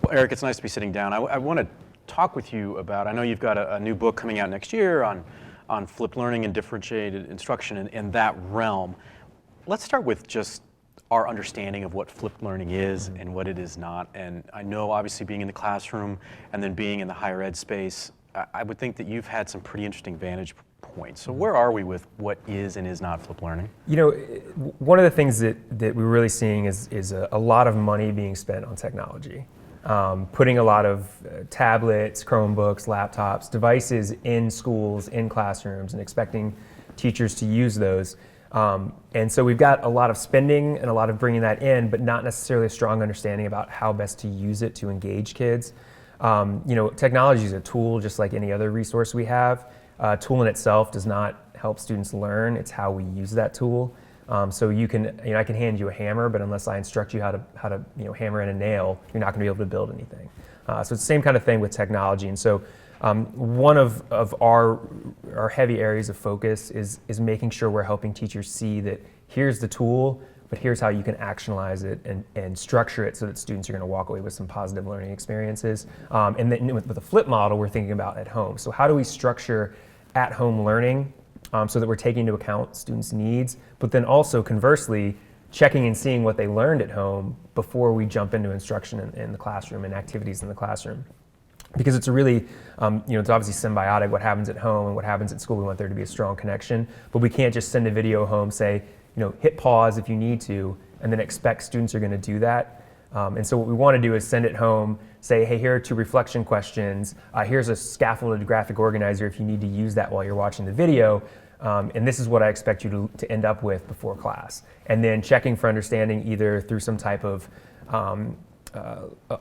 Well, Eric, it's nice to be sitting down. I want to talk with you about, I know you've got a new book coming out next year on flipped learning and differentiated instruction in that realm. Let's start with just our understanding of what flipped learning is and what it is not. And I know obviously being in the classroom and then being in the higher ed space, I would think that you've had some pretty interesting vantage points. So where are we with what is and is not flipped learning? You know, one of the things that we're really seeing is a lot of money being spent on technology. Putting a lot of tablets, Chromebooks, laptops, devices in schools, in classrooms, and expecting teachers to use those. And so we've got a lot of spending and a lot of bringing that in, but not necessarily a strong understanding about how best to use it to engage kids. You know, technology is a tool just like any other resource we have. A tool in itself does not help students learn, it's how we use that tool. So I can hand you a hammer, but unless I instruct you how to hammer in a nail, you're not going to be able to build anything. So it's the same kind of thing with technology. And so one of our heavy areas of focus is making sure we're helping teachers see that here's the tool, but here's how you can actionalize it and structure it so that students are going to walk away with some positive learning experiences. And then with the flip model, we're thinking about at home. So how do we structure at-home learning so that we're taking into account students' needs, but then also conversely, checking and seeing what they learned at home before we jump into instruction in the classroom and activities in the classroom. Because it's a really, it's obviously symbiotic, what happens at home and what happens at school. We want there to be a strong connection, but we can't just send a video home, say, hit pause if you need to, and then expect students are going to do that. And so what we want to do is send it home, say, hey, here are 2 reflection questions. Here's a scaffolded graphic organizer if you need to use that while you're watching the video. And this is what I expect you to end up with before class. And then checking for understanding either through some type of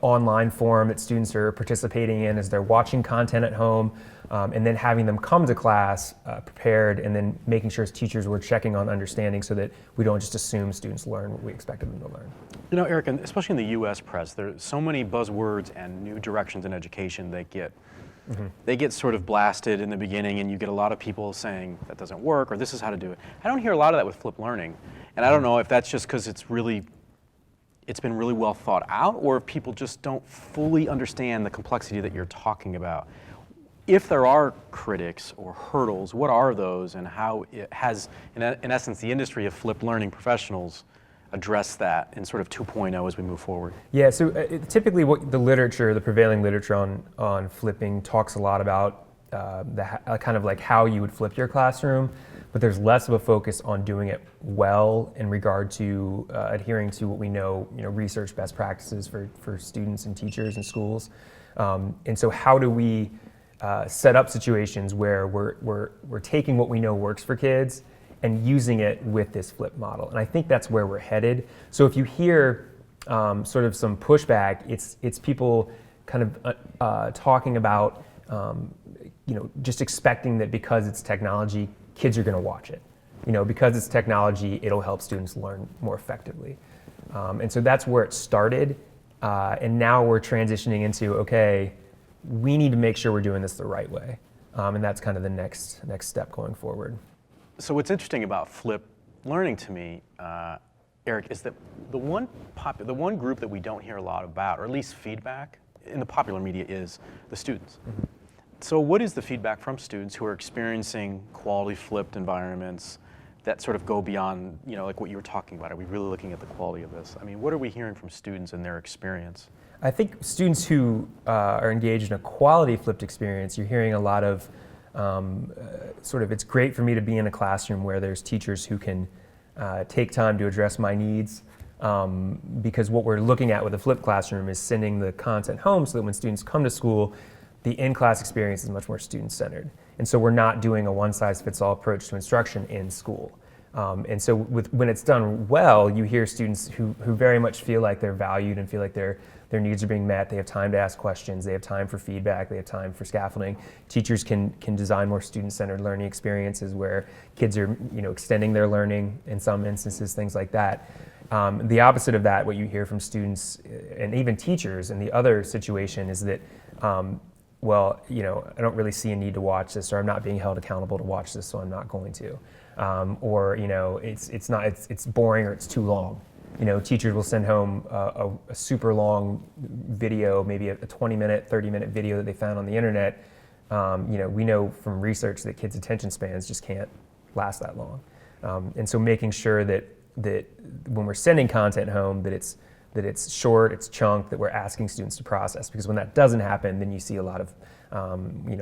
online forum that students are participating in as they're watching content at home, and then having them come to class prepared, and then making sure as teachers we're checking on understanding so that we don't just assume students learn what we expected them to learn. You know, Eric, and especially in the U.S. press, there's so many buzzwords and new directions in education that get sort of blasted in the beginning, and you get a lot of people saying that doesn't work or this is how to do it. I don't hear a lot of that with flipped learning, and I don't know if that's just because it's been really well thought out, or if people just don't fully understand the complexity that you're talking about. If there are critics or hurdles, what are those, and how it has, in essence, the industry of flipped learning professionals address that in sort of 2.0 as we move forward? Yeah, so typically what the prevailing literature on flipping talks a lot about kind of like how you would flip your classroom, but there's less of a focus on doing it well in regard to adhering to what we know, research best practices for students and teachers and schools. And so how do we set up situations where we're taking what we know works for kids and using it with this flip model? And I think that's where we're headed. So if you hear sort of some pushback, it's people kind of talking about just expecting that because it's technology, kids are going to watch it. Because it's technology, it'll help students learn more effectively. And so that's where it started. And now we're transitioning into, okay, we need to make sure we're doing this the right way. And that's kind of the next step going forward. So what's interesting about flipped learning to me, Eric, is that the one group that we don't hear a lot about, or at least feedback in the popular media, is the students. Mm-hmm. So what is the feedback from students who are experiencing quality flipped environments that sort of go beyond, like what you were talking about? Are we really looking at the quality of this? I mean, what are we hearing from students and their experience? I think students who are engaged in a quality flipped experience, you're hearing a lot of it's great for me to be in a classroom where there's teachers who can take time to address my needs, because what we're looking at with a flipped classroom is sending the content home so that when students come to school, the in-class experience is much more student-centered. And so we're not doing a one-size-fits-all approach to instruction in school. And so when it's done well, you hear students who very much feel like they're valued and feel like their needs are being met. They have time to ask questions. They have time for feedback. They have time for scaffolding. Teachers can design more student-centered learning experiences where kids are extending their learning in some instances, things like that. The opposite of that, what you hear from students and even teachers in the other situation is that I don't really see a need to watch this, or I'm not being held accountable to watch this, so I'm not going to. Or it's boring, or it's too long. teachers will send home a super long video, maybe a 20-minute, 30-minute video that they found on the internet. We know from research that kids' attention spans just can't last that long. And so making sure that when we're sending content home, that it's short, it's chunked, that we're asking students to process. Because when that doesn't happen, then you see a lot of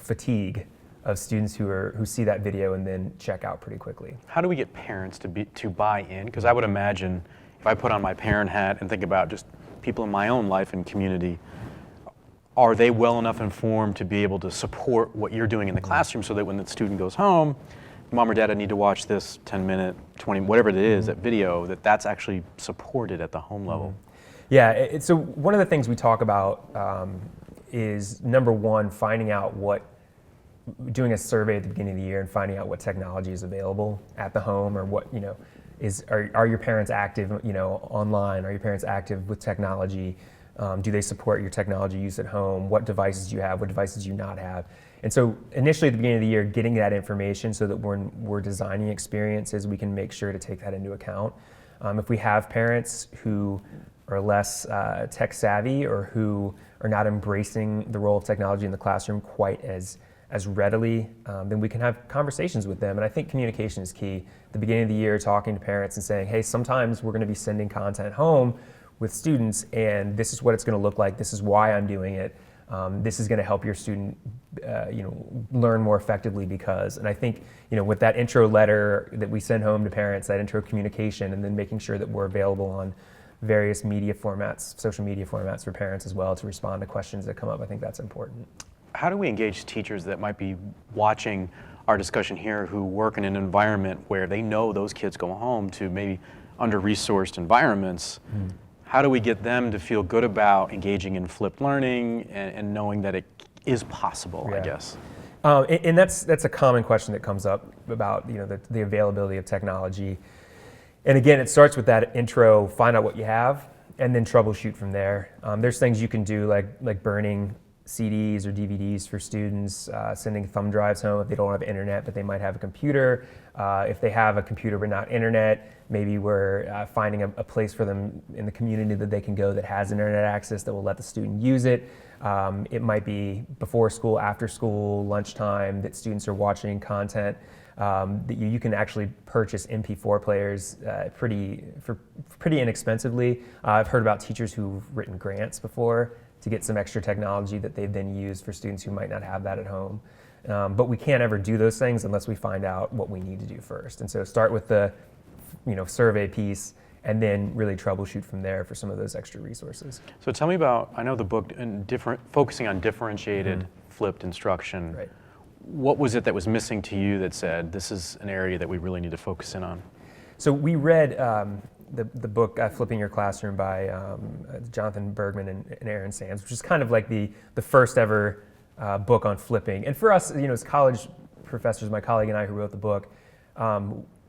fatigue of students who see that video and then check out pretty quickly. How do we get parents to buy in? Because I would imagine if I put on my parent hat and think about just people in my own life and community, are they well enough informed to be able to support what you're doing in the classroom so that when the student goes home, mom or dad, I need to watch this 10-minute, 20, whatever it is, that video, that's actually supported at the home level? Yeah, so one of the things we talk about is, number one, doing a survey at the beginning of the year and finding out what technology is available at the home, or what, are your parents active, online? Are your parents active with technology? Do they support your technology use at home? What devices do you have? What devices do you not have? And so initially at the beginning of the year, getting that information so that when we're designing experiences, we can make sure to take that into account. If we have parents who are less tech savvy, or who are not embracing the role of technology in the classroom quite as readily, then we can have conversations with them. And I think communication is key. At the beginning of the year, talking to parents and saying, hey, sometimes we're going to be sending content home with students, and this is what it's going to look like. This is why I'm doing it. This is going to help your student, learn more effectively because. And I think, with that intro letter that we send home to parents, that intro communication, and then making sure that we're available on various media formats, social media formats for parents as well to respond to questions that come up, I think that's important. How do we engage teachers that might be watching our discussion here who work in an environment where they know those kids go home to maybe under-resourced environments? How do we get them to feel good about engaging in flipped learning and knowing that it is possible, I guess? And that's a common question that comes up about the availability of technology. And again, it starts with that intro, find out what you have, and then troubleshoot from there. There's things you can do like burning CDs or DVDs for students, sending thumb drives home if they don't have internet, but they might have a computer. If they have a computer but not internet, maybe we're finding a place for them in the community that they can go that has internet access that will let the student use it. It might be before school, after school, lunchtime, that students are watching content. That you can actually purchase MP4 players pretty inexpensively. I've heard about teachers who've written grants before to get some extra technology that they've then used for students who might not have that at home. But we can't ever do those things unless we find out what we need to do first. And so start with the survey piece, and then really troubleshoot from there for some of those extra resources. So tell me about, I know the book focusing on differentiated flipped instruction. Right. What was it that was missing to you that said this is an area that we really need to focus in on? So we read the book Flipping Your Classroom by Jonathan Bergman and Aaron Sands, which is kind of like the first ever book on flipping. And for us, as college professors, my colleague and I who wrote the book,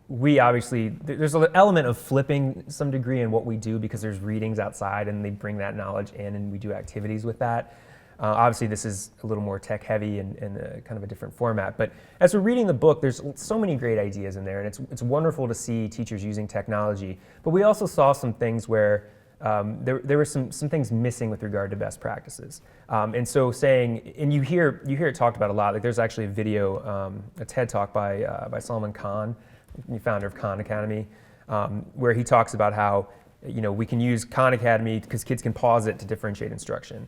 we obviously, there's an element of flipping some degree in what we do because there's readings outside and they bring that knowledge in and we do activities with that. Obviously, this is a little more tech heavy and kind of a different format. But as we're reading the book, there's so many great ideas in there, and it's wonderful to see teachers using technology. But we also saw some things where there were some things missing with regard to best practices. And so saying, and you hear it talked about a lot. Like there's actually a video, a TED Talk by Salman Khan, the founder of Khan Academy, where he talks about how we can use Khan Academy because kids can pause it to differentiate instruction.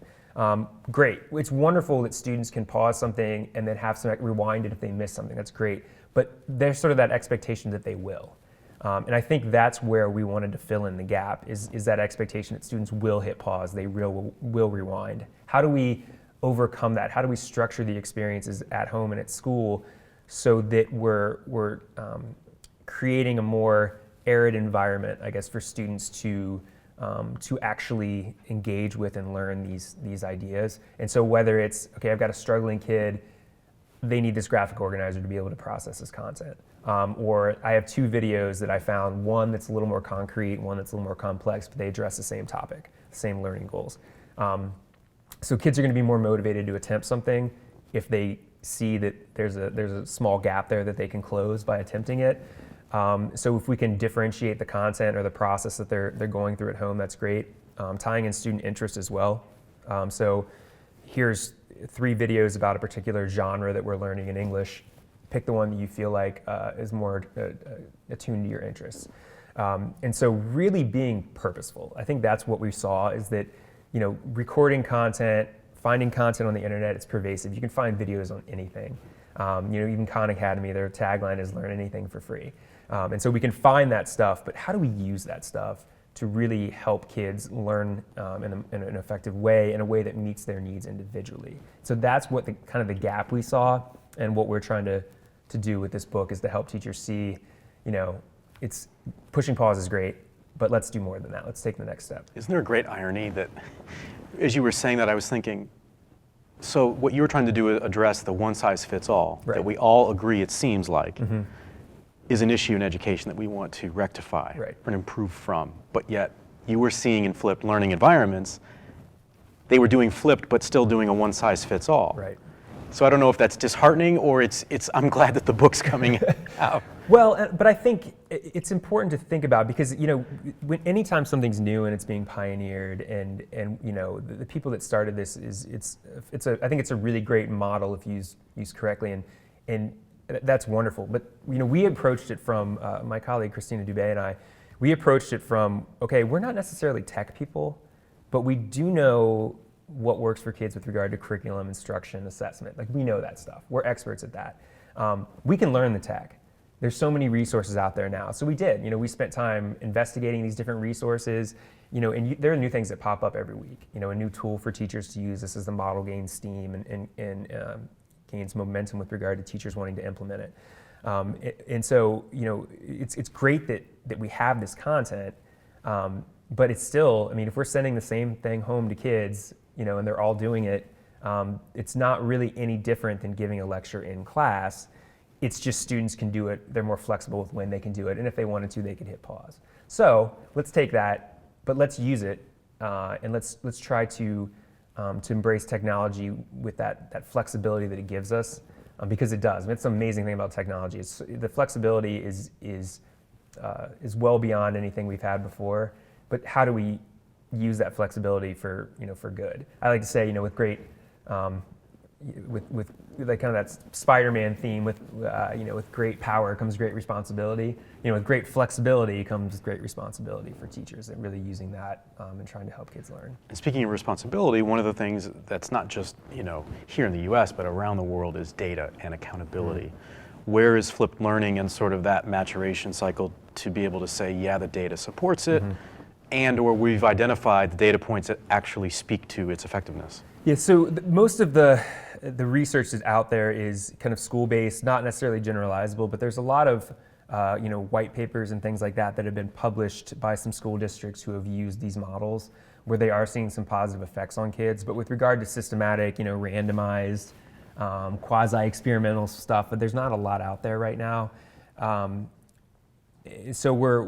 Great. It's wonderful that students can pause something and then have some rewind it if they miss something. That's great. But there's sort of that expectation that they will. And I think that's where we wanted to fill in the gap is that expectation that students will hit pause, they will rewind. How do we overcome that? How do we structure the experiences at home and at school so that we're creating a more arid environment, I guess, for students to actually engage with and learn these ideas. And so whether it's, okay, I've got a struggling kid, they need this graphic organizer to be able to process this content. Or I have two videos that I found, one that's a little more concrete, one that's a little more complex, but they address the same topic, the same learning goals. So kids are going to be more motivated to attempt something if they see that there's a small gap there that they can close by attempting it. So if we can differentiate the content or the process that they're going through at home, that's great. Tying in student interest as well. So here's 3 videos about a particular genre that we're learning in English. Pick the one that you feel like is more attuned to your interests. And so really being purposeful. I think that's what we saw, is that, recording content, finding content on the internet, it's pervasive. You can find videos on anything. Even Khan Academy, their tagline is learn anything for free. And so we can find that stuff, but how do we use that stuff to really help kids learn in an effective way, in a way that meets their needs individually? So that's what kind of the gap we saw, and what we're trying to do with this book is to help teachers see, it's pushing pause is great, but let's do more than that. Let's take the next step. Isn't there a great irony that, as you were saying that, I was thinking, so what you were trying to do is address the one-size-fits-all, Right. that we all agree, it seems like, is an issue in education that we want to rectify Right. or improve from. But yet, you were seeing in flipped learning environments, they were doing flipped but still doing a one-size-fits-all. Right. So I don't know if that's disheartening, or I'm glad that the book's coming out. Well, but I think it's important to think about, because anytime something's new and it's being pioneered, and the people that started this I think it's a really great model if used correctly, and that's wonderful. But we approached it from my colleague Christina Dubé and I. We approached it from, okay, we're not necessarily tech people, but we do know what works for kids with regard to curriculum, instruction, assessment. Like, we know that stuff. We're experts at that. We can learn the tech. There's so many resources out there now. So we did. We spent time investigating these different resources. And there are new things that pop up every week. A new tool for teachers to use. This is the model gains steam and gains momentum with regard to teachers wanting to implement it. And so it's great that we have this content, but it's still, if we're sending the same thing home to kids, and they're all doing it, it's not really any different than giving a lecture in class. It's just students can do it. They're more flexible with when they can do it. And if they wanted to, they could hit pause. So let's take that, but let's use it, and let's try to embrace technology with that flexibility that it gives us, because it does. It's an amazing thing about technology. The flexibility is well beyond anything we've had before. But how do we use that flexibility for good? I like to say, with great, with like kind of that Spider-Man theme, with great power comes great responsibility. With great flexibility comes great responsibility for teachers, and really using that and trying to help kids learn. And speaking of responsibility, one of the things that's not just here in the U.S. but around the world is data and accountability. Where is flipped learning and sort of that maturation cycle to be able to say, yeah, the data supports it, and or we've identified the data points that actually speak to its effectiveness? Yeah, so most of the research that's out there is kind of school-based, not necessarily generalizable, but there's a lot of white papers and things like that have been published by some school districts who have used these models, where they are seeing some positive effects on kids. But with regard to systematic, randomized, quasi-experimental stuff, but there's not a lot out there right now. So we're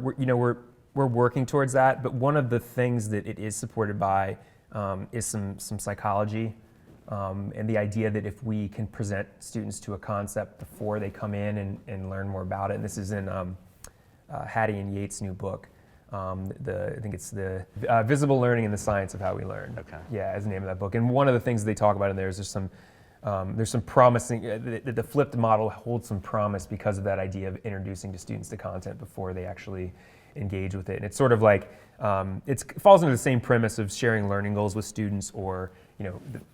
working towards that. But one of the things that it is supported by is some psychology, and the idea that if we can present students to a concept before they come in and learn more about it, and this is in Hattie and Yates' new book, I think it's the Visible Learning and the Science of How We Learn. Okay. Yeah, is the name of that book. And one of the things they talk about in there is there's some promising, the flipped model holds some promise because of that idea of introducing to students the content before they actually engage with it. And it's sort of like, it falls into the same premise of sharing learning goals with students, or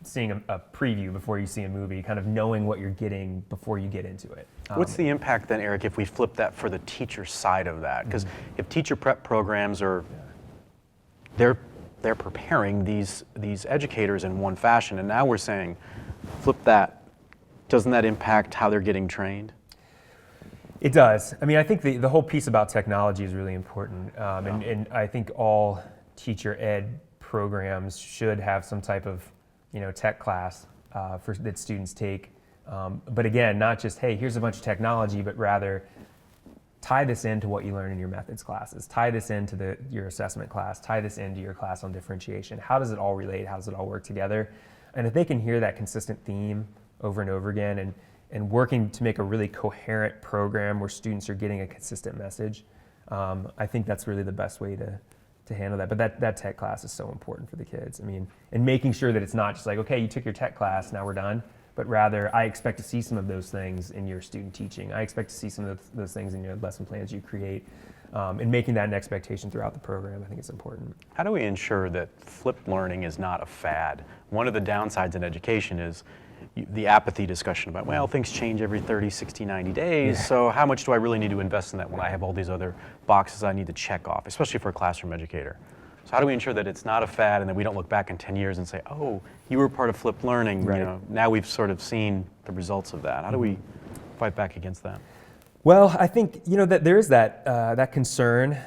seeing a preview before you see a movie, kind of knowing what you're getting before you get into it. What's the impact then, Eric, if we flip that for the teacher side of that? Because if teacher prep programs are, they're preparing these educators in one fashion, and now we're saying, flip that, doesn't that impact how they're getting trained? It does. I think the whole piece about technology is really important, and I think all teacher ed programs should have some type of tech class that students take. But again, not just, hey, here's a bunch of technology, but rather tie this into what you learn in your methods classes, tie this into your assessment class, tie this into your class on differentiation. How does it all relate? How does it all work together? And if they can hear that consistent theme over and over again, and working to make a really coherent program where students are getting a consistent message. I think that's really the best way to handle that. But that tech class is so important for the kids. I mean, and making sure that it's not just like, okay, you took your tech class, now we're done. But rather, I expect to see some of those things in your student teaching. I expect to see some of those things in your lesson plans you create. And making that an expectation throughout the program, I think is important. How do we ensure that flipped learning is not a fad? One of the downsides in education is the apathy discussion about, well, things change every 30, 60, 90 days, so how much do I really need to invest in that when I have all these other boxes I need to check off, especially for a classroom educator? So how do we ensure that it's not a fad and that we don't look back in 10 years and say, oh, you were part of flipped learning, Right. you know, now we've sort of seen the results of that. How do we fight back against that? Well, I think that there is that concern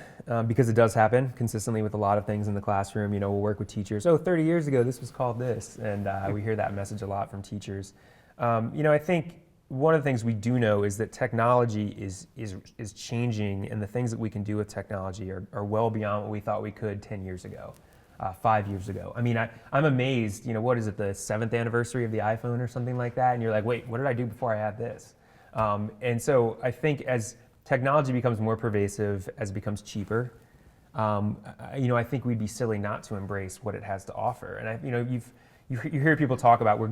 because it does happen consistently with a lot of things in the classroom. We'll work with teachers. 30 years ago this was called this, and we hear that message a lot from teachers. I think one of the things we do know is that technology is changing, and the things that we can do with technology are well beyond what we thought we could 10 years ago, 5 years ago. I mean, I'm amazed. What is it, the 7th anniversary of the iPhone or something like that? And you're like, wait, what did I do before I had this? And so I think as technology becomes more pervasive, as it becomes cheaper, I think we'd be silly not to embrace what it has to offer. And you hear people talk about we're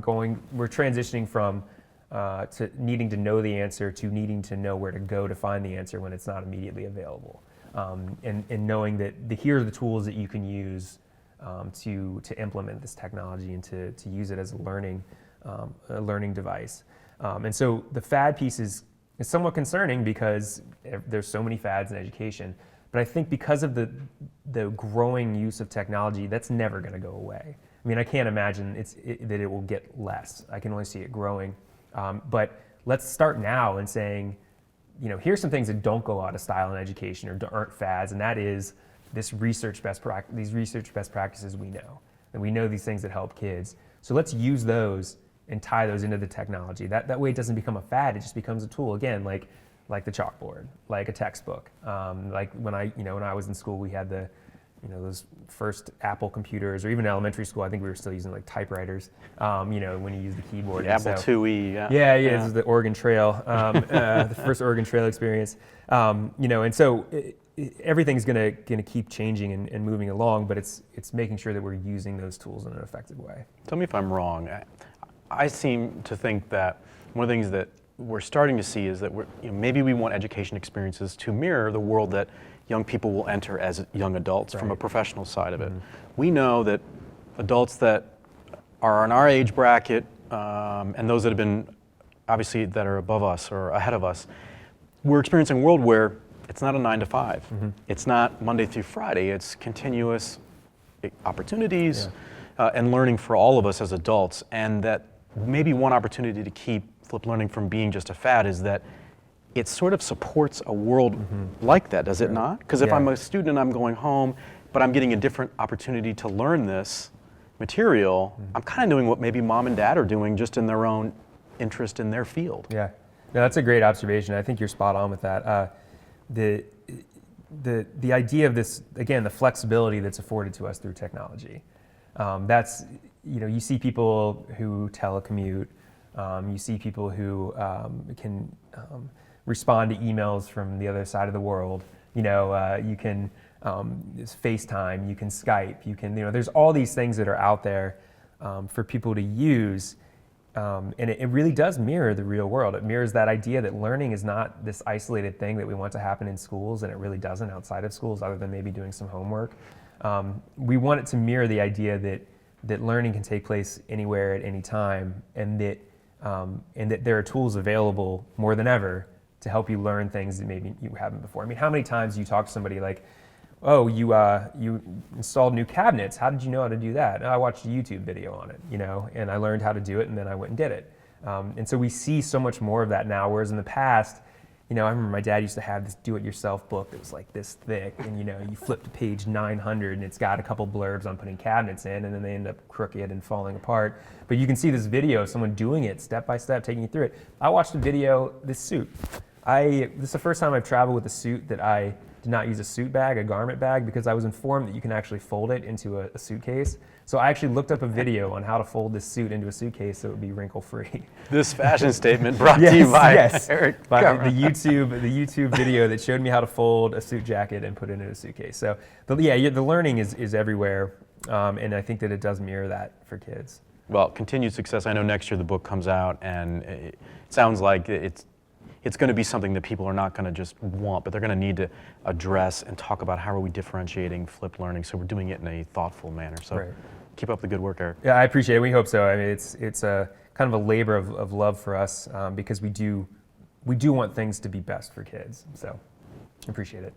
transitioning from to needing to know the answer to needing to know where to go to find the answer when it's not immediately available, and knowing that here are the tools that you can use to implement this technology and to use it as a learning device. And so the fad piece is somewhat concerning because there's so many fads in education. But I think because of the growing use of technology, that's never going to go away. I mean, I can't imagine that it will get less. I can only see it growing. But let's start now and saying, here's some things that don't go out of style in education or aren't fads, and that is these research best practices we know. And we know these things that help kids. So let's use those and tie those into the technology. That way it doesn't become a fad, it just becomes a tool. Again, like the chalkboard, like a textbook. Like when I was in school, we had those first Apple computers, or even in elementary school, I think we were still using like typewriters, when you use the keyboard. The Apple IIe, yeah. Yeah, this is the Oregon Trail, the first Oregon Trail experience. And so everything's gonna keep changing and moving along, but it's making sure that we're using those tools in an effective way. Tell me if I'm wrong. I seem to think that one of the things that we're starting to see is that maybe we want education experiences to mirror the world that young people will enter as young adults from a professional side of it. We know that adults that are in our age bracket and those that have been, obviously, that are above us or ahead of us, we're experiencing a world where it's not a 9 to 5. It's not Monday through Friday. It's continuous opportunities and learning for all of us as adults. And that maybe one opportunity to keep flipped learning from being just a fad is that it sort of supports a world like that, does it not? Because if I'm a student and I'm going home, but I'm getting a different opportunity to learn this material, I'm kind of doing what maybe mom and dad are doing, just in their own interest in their field. Yeah, no, that's a great observation. I think you're spot on with that. The idea of this, again, the flexibility that's afforded to us through technology. That's, you see people who telecommute, you see people who can respond to emails from the other side of the world. You can FaceTime, you can Skype, you can, there's all these things that are out there for people to use. And it really does mirror the real world. It mirrors that idea that learning is not this isolated thing that we want to happen in schools, and it really doesn't outside of schools, other than maybe doing some homework. We want it to mirror the idea that learning can take place anywhere at any time, and that there are tools available more than ever to help you learn things that maybe you haven't before. I mean, how many times do you talk to somebody like, oh, you installed new cabinets. How did you know how to do that? I watched a YouTube video on it, and I learned how to do it, and then I went and did it. And so we see so much more of that now, whereas in the past, I remember my dad used to have this do-it-yourself book that was like this thick, and you flip to page 900, and it's got a couple blurbs on putting cabinets in, and then they end up crooked and falling apart. But you can see this video of someone doing it step by step, taking you through it. I watched a video, this suit. This is the first time I've traveled with a suit that I did not use a suit bag, a garment bag, because I was informed that you can actually fold it into a suitcase. So I actually looked up a video on how to fold this suit into a suitcase so it would be wrinkle-free. This fashion statement brought to you by Eric By Carbaugh. the YouTube video that showed me how to fold a suit jacket and put it in a suitcase. So the learning is everywhere, and I think that it does mirror that for kids. Well, continued success. I know next year the book comes out, and it sounds like it's going to be something that people are not going to just want, but they're going to need to address and talk about how are we differentiating flipped learning. So we're doing it in a thoughtful manner. So Right. keep up the good work, Eric. Yeah, I appreciate it. We hope so. I mean, it's a kind of a labor of love for us because we do want things to be best for kids. So appreciate it.